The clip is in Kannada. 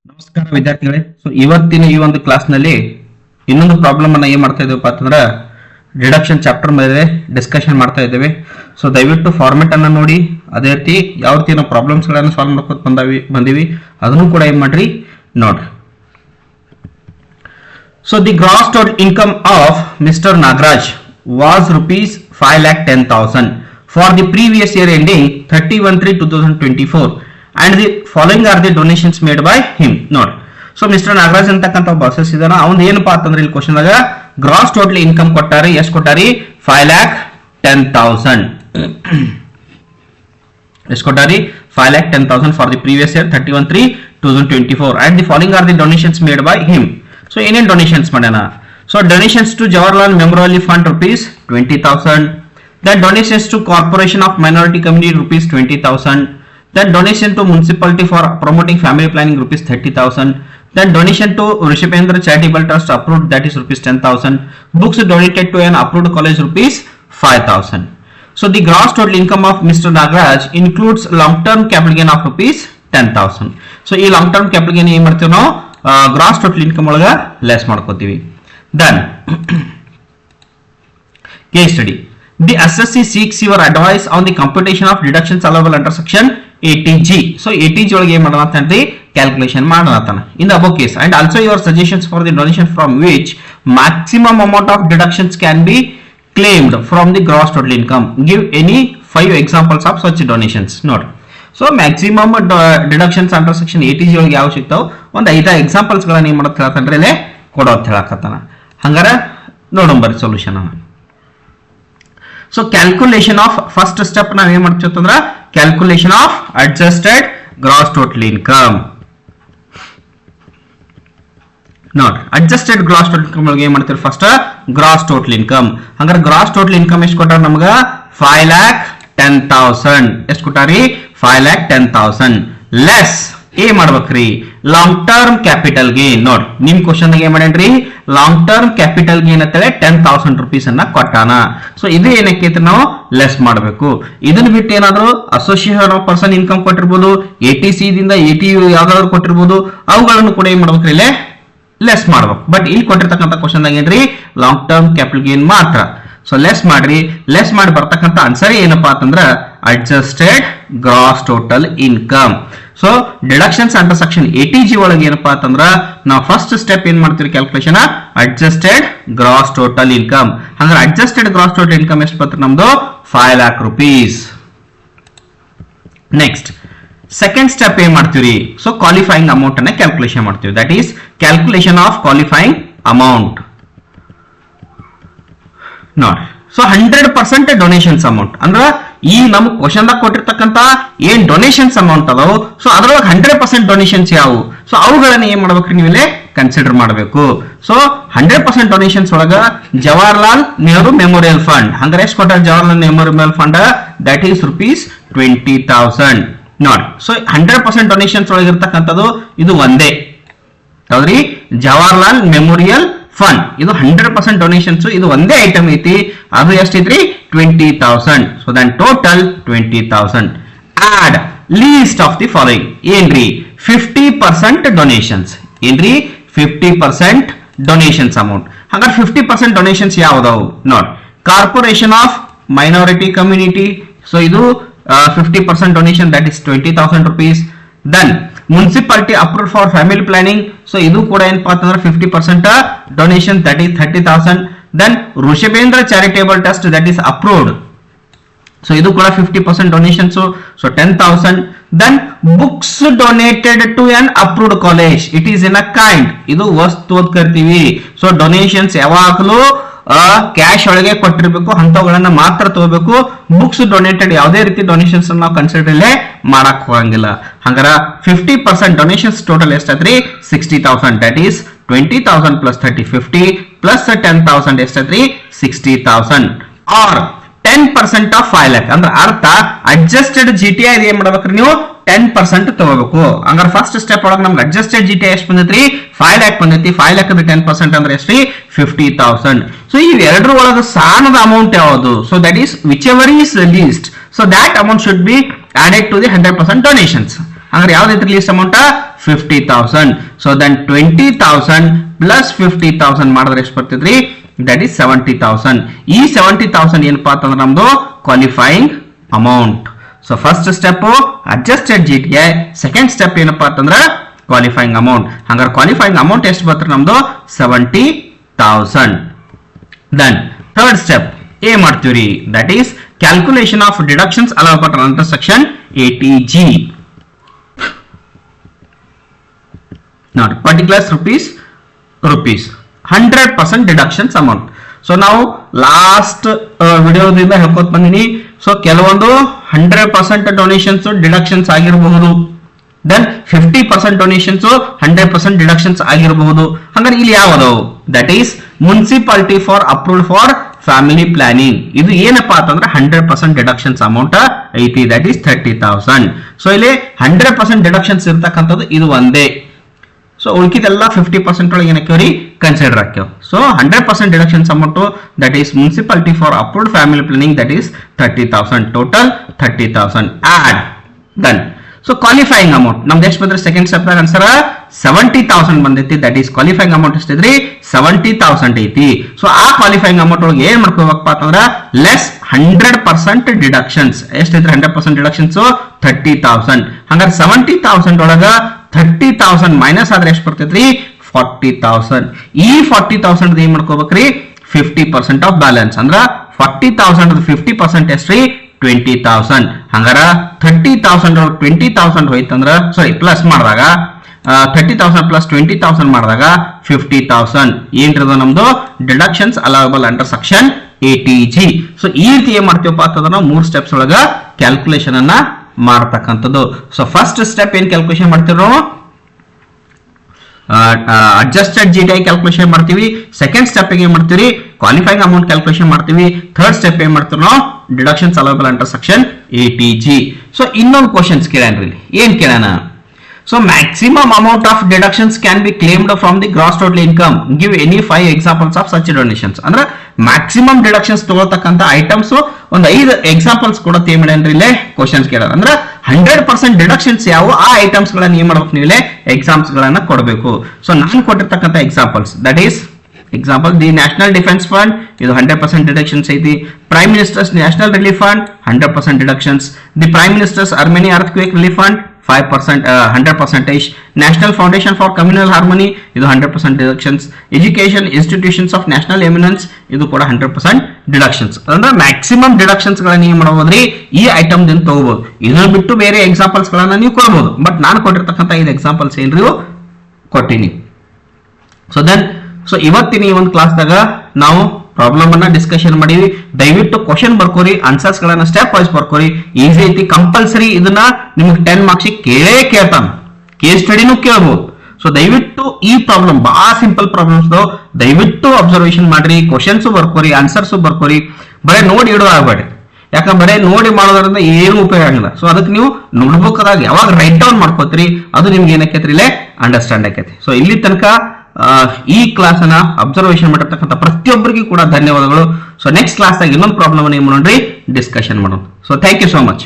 ನಮಸ್ಕಾರ ವಿದ್ಯಾರ್ಥಿಗಳೇ. ಸೊ ಇವತ್ತಿನ ಈ ಒಂದು ಕ್ಲಾಸ್ ನಲ್ಲಿ ಇನ್ನೊಂದು ಪ್ರಾಬ್ಲಮ್ ಅನ್ನ ಏನ್ ಮಾಡ್ತಾ ಇದ್ದೇವೆ ಅಂತಂದ್ರೆ ರಿಡಕ್ಷನ್ ಚಾಪ್ಟರ್ ಮೇಲೆ ಡಿಸ್ಕಷನ್ ಮಾಡ್ತಾ ಇದ್ದೇವೆ. ಸೊ ದಯವಿಟ್ಟು ಫಾರ್ಮೆಟ್ ಅನ್ನ ನೋಡಿ, ಅದೇ ರೀತಿ ಯಾವ ರೀತಿ ನಾವು ಪ್ರಾಬ್ಲಮ್ಸ್ ಗಳನ್ನ ಸಾಲ್ವ್ ಮಾಡ್ಕೊತ ಬಂದಿವಿ ಅದನ್ನು ಕೂಡ ಏನ್ ಮಾಡ್ರಿ ನೋಡ್ರಿ. So the gross total income of mister Nagaraj was ₹5,10,000 for the previous year ending 31/3/2024 and the following are the donations made by him. ನೋಡ್, ಸೊ ಮಿಸ್ಟರ್ ನಾಗರಾಜ್ ಅಂತಕ್ಕಂಥ ಬಾಸಸ್ ಇದಾನ, ಅವ್ನ್ ಏನಪ್ಪಾ ಅಂತಂದ್ರೆ ಇಲ್ಲಿ ಕ್ವಶನ್ ದಾಗ ಗ್ರಾಸ್ ಟೋಟಲ್ ಇನ್ಕಮ್ ಕೊಟ್ಟಾರಿ. ಎಷ್ಟು ಕೊಟ್ಟಾರಿ? 5,10,000. ಎಷ್ಟು ಕೊಟ್ಟಾರಿ? 5,10,000 for the previous year 31/3/2024 and the following are the donations made by him. So ಏನೇನ್ ಡೊನೇಷನ್ಸ್ ಮಾಡ್ಯಾನ? So donations to Jawaharlal memorial fund ₹20,000. Then donations to Corporation of Minority Community ₹20,000. Then donation to municipality for promoting family planning ₹30,000. Then donation to Rishabhendra Charitable Trust approved, that is ₹10,000. Books donated to an approved college ₹5,000. So the gross total income of Mr. Nagaraj includes long term capital gain of ₹10,000. So ಈ long term capital gain ಏನ್ ಮಾಡ್ತೀವಿ ನಾವು ಗ್ರಾಸ್ ಟೋಟಲ್ ಇನ್ಕಮ್ ಒಳಗ ಲೆಸ್ ಮಾಡ್ಕೋತೀವಿ. Then case study. The SSC seeks your advice on the computation of deductions allowable under section 80G. So 80G ಒಳಗೆ ಏನು ಮಾಡಲಾತಂದ್ರೆ calculation ಮಾಡಲಾತನ in the above case, and also your suggestions for the donation from which maximum amount of deductions can be claimed from the gross total income. Give any 5 examples of such donations. Note, so maximum deductions under section 80G ಒಳಗೆ ಯಾವ ಸಿಗ್ತಾವ ಒಂದು 5 ಎಕ್ಸಾಂಪಲ್ಸ್ ಗಳನ್ನ ಏನು ಮಾಡತ್ತ ಹೇಳ್ತಾನ್ರೆ ಇಲ್ಲೇ ಕೊಡೋತ್ ಹೇಳಕತ್ತಾನ. ಹಂಗಾರ ನೋಡೋಣ ಸೊಲ್ಯೂಷನ್ ಅನ್ನ. So calculation of first step ನಾವ್ ಏನ್ ಮಾಡ್ತೀವಿ ಅಂತಂದ್ರ calculation of adjusted gross total income. ನೋಡ್ರಿ, ಅಡ್ಜಸ್ಟೆಡ್ ಗ್ರಾಸ್ ಟೋಟಲ್ ಇನ್ಕಮ್ ಒಳಗೆ ಏನ್ ಮಾಡ್ತೀವಿ? First gross total income. ಹಂಗಾರೆ ಗ್ರಾಸ್ ಟೋಟಲ್ ಇನ್ಕಮ್ ಎಷ್ಟು ಕೊಟ್ಟಾರ ನಮ್ಗ? 5,10,000. ಎಷ್ಟು ಕೊಟ್ಟಾರಿ? 5,10,000 ಲೆಸ್ ಏನ್ ಮಾಡ್ಬೇಕ್ರಿ? Long term capital gain. ನೋಡ್, ನಿಮ್ ಕ್ವಶನ್ ಏನ್ ಮಾಡೇನ್ರಿ? ಲಾಂಗ್ ಟರ್ಮ್ ಕ್ಯಾಪಿಟಲ್ ಗೇನ್ ಅಂತೇಳಿ ₹10,000 ಅನ್ನ ಕೊಟ್ಟಾನ. ಸೊ ಇದು ಏನಕ್ಕೆ ನಾವು ಲೆಸ್ ಮಾಡಬೇಕು. ಇದನ್ನ ಬಿಟ್ಟು ಏನಾದ್ರು ಅಸೋಸಿಯೇಷನ್ ಆಫ್ ಪರ್ಸನ್ ಇನ್ಕಮ್ ಕೊಟ್ಟಿರ್ಬೋದು, ATC ದಿಂದ ATU ಯಾವ್ದಾದ್ರು ಕೊಟ್ಟಿರ್ಬೋದು, ಅವುಗಳನ್ನು ಕೂಡ ಏನ್ ಮಾಡ್ಬೇಕ್ರಿ? ಇಲ್ಲೇ ಲೆಸ್ ಮಾಡ್ಬೇಕು. ಬಟ್ ಇಲ್ಲಿ ಕೊಟ್ಟಿರ್ತಕ್ಕಂಥ ಕ್ವಶನ್ ಏನ್ರಿ? ಲಾಂಗ್ ಟರ್ಮ್ ಕ್ಯಾಪಿಟಲ್ ಗೇನ್ ಮಾತ್ರ. ಸೊ ಲೆಸ್ ಮಾಡ್ರಿ. ಲೆಸ್ ಮಾಡಿ ಬರ್ತಕ್ಕಂಥ ಆನ್ಸರ್ ಏನಪ್ಪಾ ಅಂತಂದ್ರ adjusted gross total income. So deductions under section 80G ಒಳಗೆ ಏನಪ್ಪಾ ಅಂತಂದ್ರ ನಾವು ಫಸ್ಟ್ ಸ್ಟೆಪ್ ಏನ್ ಮಾಡ್ತೀವಿ? Calculation adjusted gross total income. ಅಂದ್ರೆ ಅಡ್ಜಸ್ಟೆಡ್ ಗ್ರಾಸ್ ಟೋಟಲ್ ಇನ್ಕಮ್ ಎಷ್ಟು ಬರ್ತದೆ ನಮ್ದು? ₹5,00,000. ನೆಕ್ಸ್ಟ್ ಸೆಕೆಂಡ್ ಸ್ಟೆಪ್ ಏನ್ ಮಾಡ್ತೀವಿ? ಸೊ ಕ್ವಾಲಿಫೈಯಿಂಗ್ ಅಮೌಂಟ್ ಅನ್ನ ಕ್ಯಾಲ್ಕುಲೇಷನ್ ಮಾಡ್ತೀವಿ. That is calculation of qualifying amount. ನೋಡಿ, ಸೊ 100% ಡೊನೇಷನ್ಸ್ ಅಮೌಂಟ್ ಅಂದ್ರ ಈ ನಮ್ ಕ್ವಶನ್ ದಾಗ ಕೊಟ್ಟಿರ್ತಕ್ಕಂತ ಏನ್ ಡೊನೇಷನ್ಸ್ ಅಮೌಂಟ್ ಅದಾವು, ಸೊ ಅದ್ರೊಳಗೆ 100% ಡೊನೇಷನ್ಸ್ ಯಾವುವು? ಸೊ ಅವುಗಳನ್ನ ಏನ್ ಮಾಡ್ಬೇಕ್ರಿ ನೀವು ಇಲ್ಲೇ ಕನ್ಸಿಡರ್ ಮಾಡಬೇಕು. ಸೊ 100% ಡೊನೇಷನ್ಸ್ ಒಳಗ ಜವಾಹರ್ಲಾಲ್ ನೆಹರು ಮೆಮೋರಿಯಲ್ ಫಂಡ್ ಹಂಗಾರೆ ಎಷ್ಟು ಕೊಟ್ಟಾರ? Jawaharlal memorial fund that is ₹20,000. ನೋಡಿ, ಸೊ 100% ಡೊನೇಷನ್ಸ್ ಒಳಗೆ ಇರ್ತಕ್ಕಂಥದ್ದು ಇದು ಒಂದೇ ಯಾವ್ದ್ರಿ? Jawaharlal memorial fund. ಇದು 100% ಡೊನೇಷನ್ಸ್, ಇದು ಒಂದೇ ಐಟಮ್ ಐತಿ. ಅದು ಎಷ್ಟೈತ್ರಿ? 20,000. So then total 20,000. At least of the following ಏನ್ರಿ? 50% ಡೊನೇಷನ್ಸ್. ಏನ್ರಿ? 50% ಡೊನೇಷನ್ಸ್ ಅಮೌಂಟ್. ಹಾಗಾದ್ರೆ 50% ಡೊನೇಷನ್ಸ್ ಯಾವ್ದಾವು? ನೋಡ್, corporation of minority community. So ಇದು 50% donation, that is ₹20,000. Then municipality approved for family planning. So ಇದು ಕೂಡ ಏನಪ್ಪಾ ಅಂತಂದ್ರೆ 50% donation, that is 30,000. Then Rishabhendra charitable trust, that is approved. So ಇದು ಕೂಡ 50% donations, so 10,000. Then books donated to an approved college, it is in a kind. ಇದು ವಸ್ತು ಅಂತ ಕರಿತೀವಿ. ಸೊ ಡೊನೇಷನ್ಸ್ ಯಾವಾಗಲೂ ಕ್ಯಾಶ್ ಒಳಗೆ ಕೊಟ್ಟಿರ್ಬೇಕು, ಅಂತವುಗಳನ್ನ ಮಾತ್ರ ತಗೋಬೇಕು. ಬುಕ್ಸ್ ಡೊನೇಟೆಡ್ ಯಾವುದೇ ರೀತಿ ಡೊನೇಷನ್ಸ್ ನಾವು ಕನ್ಸಿಡರ್ ಇಲ್ಲೇ ಮಾಡಕ್ ಹೋಗಂಗಿಲ್ಲ. ಹಂಗಾರ 50% ಡೊನೇಷನ್ಸ್ ಟೋಟಲ್ ಎಷ್ಟಾದ್ರಿ? 60,000. ದಟ್ ಈಸ್ 20,000 ಪ್ಲಸ್ 30 50 ಪ್ಲಸ್ 10,000 ಎಷ್ಟಾದ್ರಿ? 60,000. ಆರ್ 10% ಆಫ್ 5,00,000 ಅಂದ್ರೆ ಅರ್ಥ ಅಡ್ಜಸ್ಟೆಡ್ GTI ಏನ್ ಮಾಡ್ಬೇಕ್ರಿ ನೀವು? 10% ತಗೋಬೇಕು. ಹಂಗಾರೆ ಫಸ್ಟ್ ಸ್ಟೆಪ್ ಒಳಗೆ ನಮ್ಗೆ ಅಡ್ಜಸ್ಟೆಡ್ GTI ಎಷ್ಟು ಬಂದೈತ್ರಿ? 5,00,000 ಬಂದೈತಿ. 5,00,000 10% ಅಂದ್ರೆ ಎಷ್ಟ್ರಿ? 50,000. ಸೊ ಇವೆರಡರ ಒಳಗೆ ಸಾಲದ ಅಮೌಂಟ್ ಯಾವುದು? So that is whichever is least, so that amount should be added to the 100% donations. ಅಂದ್ರೆ ಯಾವ್ದೈತಿ least amount? 50,000. So then 20,000 plus 50,000 ಮಾಡಿದ್ರೆ ಎಷ್ಟು ಬರ್ತಿದ್ರಿ, ದಟ್ ಈಸ್ 70,000. ಈ 70,000 ಏನಪ್ಪಾ ಅಂತಂದ್ರೆ ನಮ್ದು qualifying amount. So first step adjusted GTI, second step ಏನಪ್ಪಾ ಅಂತಂದ್ರೆ ಕ್ವಾಲಿಫೈಯಿಂಗ್ ಅಮೌಂಟ್. ಹಂಗಾರೆ ಕ್ವಾಲಿಫೈಯಿಂಗ್ ಅಮೌಂಟ್ ಎಷ್ಟು ಬರ್ತಾರೆ ನಮ್ದು 70,000. ದೆನ್ ಥರ್ಡ್ ಸ್ಟೆಪ್ ಏನ್ ಮಾಡ್ತೀವಿ, that is calculation of deductions allowable under section 80G. ನೋಡಿ particulars rupees 100% deductions amount. So ನಾವು ಲಾಸ್ಟ್ ವಿಡಿಯೋದಿಂದ ಹೇಳ್ಕೊತ ಬಂದಿನಿ. ಸೊ ಕೆಲವೊಂದು 100% ಡೊನೇಷನ್ಸ್ ಡಿಡಕ್ಷನ್ಸ್ ಆಗಿರಬಹುದು, ದೆನ್ 50% ಡೊನೇಷನ್ಸ್ 100% ಡಿಡಕ್ಷನ್ಸ್ ಆಗಿರಬಹುದು. ಹಂಗಾರೆ ಇಲ್ಲಿ ಯಾವುದು, that is municipality for approved for family planning. ಇದು ಏನಪ್ಪಾ ಅಂತಂದ್ರೆ 100% ಡಿಡಕ್ಷನ್ಸ್ ಅಮೌಂಟ್ ಐತಿ, ದಟ್ ಈಸ್ 30,000. ಸೊ ಇಲ್ಲಿ 100% ಡಿಡಕ್ಷನ್ಸ್ ಇರ್ತಕ್ಕಂಥದ್ದು ಇದು ಒಂದೇ. ಸೊ ಉಳಿಕಿದೆಲ್ಲ 50% ಒಳಗೆ ಏನಕ್ಕೆ ಕನ್ಸಿಡರ್ ಹಾಕ್ಯವ್. So 100% deductions amount that is municipality for approved family planning, that is 30,000. Total 30,000 add. Then so qualifying amount ನಮ್ದು ಎಷ್ಟು ಬಂದ್ರೆ ಸೆಕೆಂಡ್ ಸ್ಟೆಪ್ ದಾಗ ಆನ್ಸರ್ 70,000 ಬಂದೈತಿ, ದಟ್ ಈಸ್ ಕ್ವಾಲಿಫೈಯಿಂಗ್ ಅಮೌಂಟ್ ಎಷ್ಟಿದ್ರಿ 70,000 ಐತಿ. ಸೊ ಆ ಕ್ವಾಲಿಫೈಯಿಂಗ್ ಅಮೌಂಟ್ ಒಳಗೆ ಏನ್ ಮಾಡ್ಕೋಬೇಕಪ್ಪ ಅಂತಂದ್ರ ಲೆಸ್ 100% ಡಿಡಕ್ಷನ್ಸ್. ಎಷ್ಟಿದ್ರೆ 100% ಡಿಡಕ್ಷನ್ಸ್ 30,000. ಹಂಗಾರೆ 70,000 ಒಳಗ 30,000 ಮೈನಸ್ ಆದ್ರೆ ಎಷ್ಟು ಬರ್ತೈತ್ರಿ 40,000. ಈ 40,000 ಏನ್ ಮಾಡ್ಕೋಬೇಕ್ರಿ 50% ಆಫ್ ಬ್ಯಾಲೆನ್ಸ್. ಅಂದ್ರ 40,000 50% ಎಷ್ಟ್ರಿ 20,000. ಹಂಗಾರ 30,000 20,000 ಹೋಯ್ತಂದ್ರ ಸಾರಿ ಪ್ಲಸ್ ಮಾಡಿದಾಗ 30,000 ಪ್ಲಸ್ 20,000 ಮಾಡಿದಾಗ 50,000 ಏನ್ರದ ನಮ್ದು deductions allowable under section 80G. So ಈ ರೀತಿ ಏನ್ ಮಾಡ್ತೀವಪ್ಪ ಅಂತಂದ್ರೆ ನಾವು 3 ಸ್ಟೆಪ್ಸ್ ಒಳಗ ಕ್ಯಾಲ್ಕುಲೇಷನ್ ಅನ್ನ ಮಾಡ್ತಕ್ಕಂಥದ್ದು. ಸೊ ಫಸ್ಟ್ ಸ್ಟೆಪ್ ಏನ್ ಕ್ಯಾಲ್ಕುಲೇಷನ್ ಮಾಡ್ತೀವಿ ನಾವು, ಅಡ್ಜಸ್ಟೆಡ್ ಜಿಟಿಐ ಕ್ಯಾಲ್ಕುಲೇಷನ್ ಮಾಡ್ತೀವಿ. ಸೆಕೆಂಡ್ ಸ್ಟೆಪ್ ಏನ್ ಮಾಡ್ತೀವಿ, ಕ್ವಾಲಿಫೈಯಿಂಗ್ ಅಮೌಂಟ್ ಕ್ಯಾಲ್ಕುಲೇಷನ್ ಮಾಡ್ತೀವಿ. ಥರ್ಡ್ ಸ್ಟೆಪ್ ಏನ್ ಮಾಡ್ತೀವಿ ನಾವು, deductions allowable under section 80G. So ಇನ್ನೊಂದು ಕ್ವಶನ್ಸ್ ಕೇಳ್ಯಾನ್ರಿ, ಏನ್ ಕೇಳೋಣ, so maximum amount of deductions can be claimed from the gross total income, give any 5 examples of such donations. ಅಂದ್ರೆ ಮ್ಯಾಕ್ಸಿಮಮ್ ಡಿಡಕ್ಷನ್ಸ್ ತಗೊಳ್ತಕ್ಕಂಥ ಐಟಮ್ಸ್ ಒಂದು 5 ಎಕ್ಸಾಂಪಲ್ಸ್ ಕೂಡ ಏನ್ ಇಲ್ಲೇ ಕ್ವಶನ್ಸ್ ಕೇಳೋಣ. ಅಂದ್ರೆ 100% ಡಿಡಕ್ಷನ್ಸ್ ಯಾವ ಆ ಐಟಮ್ಸ್ ಗಳನ್ನ ಏನ್ ಮಾಡ್ಬೇಕು ನೀವು ಎಕ್ಸಾಮ್ಸ್ ಗಳನ್ನ ಕೊಡಬೇಕು. ಸೊ ನಾನು ಕೊಟ್ಟಿರ್ತಕ್ಕಂಥ examples that is example the national defence fund, ಇದು 100% ಡಿಡಕ್ಷನ್ಸ್ ಐತಿ. Prime ministers national relief fund 100% deductions. The prime ministers Armenia earthquake relief fund 5% 100%. National foundation for communal harmony ಇದು 100% deductions. Education institutions of national eminence ಇದು ಕೂಡ 100% ಡಿಡಕ್ಷನ್ಸ್. ಅಂದ್ರೆ ಮ್ಯಾಕ್ಸಿಮಮ್ ಡಿಡಕ್ಷನ್ಸ್ ಗಳನ್ನ ಏನ್ ಮಾಡಬಹುದ್ರಿ ಈ ಐಟಮ್ ದಿಂದ ತಗೋಬಹುದು. ಇದನ್ನ ಬಿಟ್ಟು ಬೇರೆ ಎಕ್ಸಾಂಪಲ್ಸ್ ಗಳನ್ನ ನೀವು ಕೊಡಬಹುದು, ಬಟ್ ನಾನು ಕೊಟ್ಟಿರ್ತಕ್ಕಂಥ 5 ಎಕ್ಸಾಂಪಲ್ಸ್ ಏನ್ರಿ ಕೊಟ್ಟಿನಿ. ಸೊ ಇವತ್ತಿನ ಈ ಒಂದು ಕ್ಲಾಸ್ದಾಗ ನಾವು ಪ್ರಾಬ್ಲಮ್ ಅನ್ನ ಡಿಸ್ಕಷನ್ ಮಾಡಿವಿ. ದಯವಿಟ್ಟು ಕ್ವಶನ್ ಬರ್ಕೋರಿ, ಆನ್ಸರ್ಸ್ ಗಳನ್ನ ಸ್ಟೆಪ್ ವೈಸ್ ಬರ್ಕೋರಿ. ಈಸಿ ಐತಿ, ಕಂಪಲ್ಸರಿ ಇದನ್ನ ನಿಮ್ಗೆ 10 ಮಾರ್ಕ್ಸ್ ಕೇಳೇ ಕೇಳ್ತಾನ, ಕೇಸ್ ಸ್ಟಡಿನೂ ಕೇಳ್ಬೋದು. ಸೊ ದಯವಿಟ್ಟು ಈ ಪ್ರಾಬ್ಲಮ್ ಬಹಳ ಸಿಂಪಲ್ ಪ್ರಾಬ್ಲಮ್ಸ್ ದಯವಿಟ್ಟು ಅಬ್ಸರ್ವೇಷನ್ ಮಾಡ್ರಿ, ಕ್ವಶನ್ಸ್ ಬರ್ಕೋರಿ, ಆನ್ಸರ್ಸ್ ಬರ್ಕೋರಿ. ಬರೀ ನೋಡಿ ಇಡೋ ಆಗಬೇಡಿ, ಯಾಕಂದ್ರೆ ಬರೀ ನೋಡಿ ಮಾಡೋದ್ರಿಂದ ಏನು ಉಪಯೋಗ ಆಗಿಲ್ಲ. ಸೊ ಅದಕ್ಕೆ ನೀವು ನೋಟ್ಬುಕ್ ದಾಗ ಯಾವಾಗ ರೈಟ್ ಡೌನ್ ಮಾಡ್ಕೋತೀರಿ ಅದು ನಿಮ್ಗೆ ಏನಕ್ಕೈತ್ರಿ ಇಲ್ಲೇ ಅಂಡರ್ಸ್ಟ್ಯಾಂಡ್ ಆಕೈತಿ. ಸೊ ಇಲ್ಲಿ ತನಕ ಈ ಕ್ಲಾಸ್ ಅನ್ನ ಅಬ್ಸರ್ವೇಷನ್ ಮಾಡಿರ್ತಕ್ಕಂಥ ಪ್ರತಿಯೊಬ್ಬರಿಗೂ ಕೂಡ ಧನ್ಯವಾದಗಳು. ಸೊ ನೆಕ್ಸ್ಟ್ ಕ್ಲಾಸ್ ಆಗಿ ಇನ್ನೊಂದು ಪ್ರಾಬ್ಲಮ್ ಏನ್ ಮಾಡೋಣ್ರಿ ಡಿಸ್ಕಷನ್ ಮಾಡೋಣ. So thank you so much.